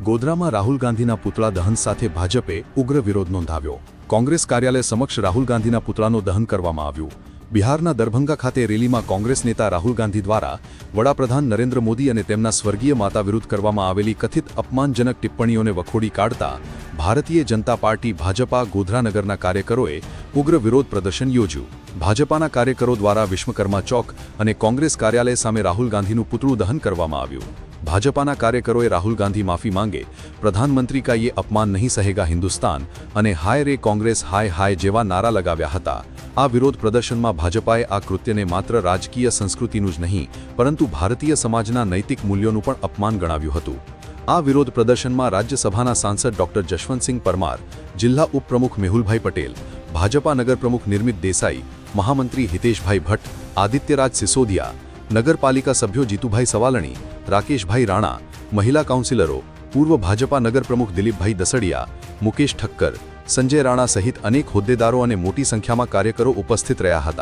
ગોધરામાં રાહુલ ગાંધીના પુતળા દહન સાથે ભાજપે ઉગ્ર વિરોધ નોંધાવ્યો। કોંગ્રેસ કાર્યાલય સમક્ષ રાહુલ ગાંધીના પુતળાનું દહન કરવામાં આવ્યું। બિહારના દરભંગા ખાતે રેલીમાં કોંગ્રેસ નેતા રાહુલ ગાંધી દ્વારા વડાપ્રધાન નરેન્દ્ર મોદી અને તેમના સ્વર્ગીય માતા વિરુદ્ધ કરવામાં આવેલી કથિત અપમાનજનક ટિપ્પણીઓને વખોડી કાઢતા ભારતીય જનતા પાર્ટી ભાજપા ગોધરાનગરના કાર્યકરોએ ઉગ્ર વિરોધ પ્રદર્શન યોજ્યું। ભાજપાના કાર્યકરો દ્વારા વિશ્વકર્મા ચોક અને કોંગ્રેસ કાર્યાલય સામે રાહુલ ગાંધીનું પુતળું દહન કરવામાં આવ્યું। ભાજપાના કાર્યકરોએ રાહુલ ગાંધી માફી માંગે, પ્રધાનમંત્રી કા યે અપમાન નહીં સહેગા હિન્દુસ્તાન અને હાય રે કોંગ્રેસ હાય હાય જેવા નારા લગાવ્યા હતા। આ વિરોધ પ્રદર્શનમાં ભાજપાએ આ કૃત્યને માત્ર રાજકીય સંસ્કૃતિનું જ નહીં પરંતુ ભારતીય સમાજના નૈતિક મૂલ્યોનું પણ અપમાન ગણાવ્યું હતું। આ વિરોધ પ્રદર્શનમાં રાજ્યસભાના સાંસદ ડોક્ટર જશવંતસિંહ પરમાર, જિલ્લા ઉપપ્રમુખ મેહુલભાઈ પટેલ, ભાજપા નગર પ્રમુખ નિર્મિત દેસાઈ, મહામંત્રી હિતેશભાઈ ભટ્ટ, આદિત્યરાજ સિસોદિયા, નગરપાલિકા સભ્યો જીતુભાઈ સવાલણી, રાકેશભાઈ રાણા, મહિલા કાઉન્સિલરો, પૂર્વ ભાજપા નગર પ્રમુખ દિલીપભાઈ દસડિયા, મુકેશ ઠક્કર, સંજય રાણા સહિત અનેક હોદ્દેદારો અને મોટી સંખ્યામાં કાર્યકરો ઉપસ્થિત રહ્યા હતા।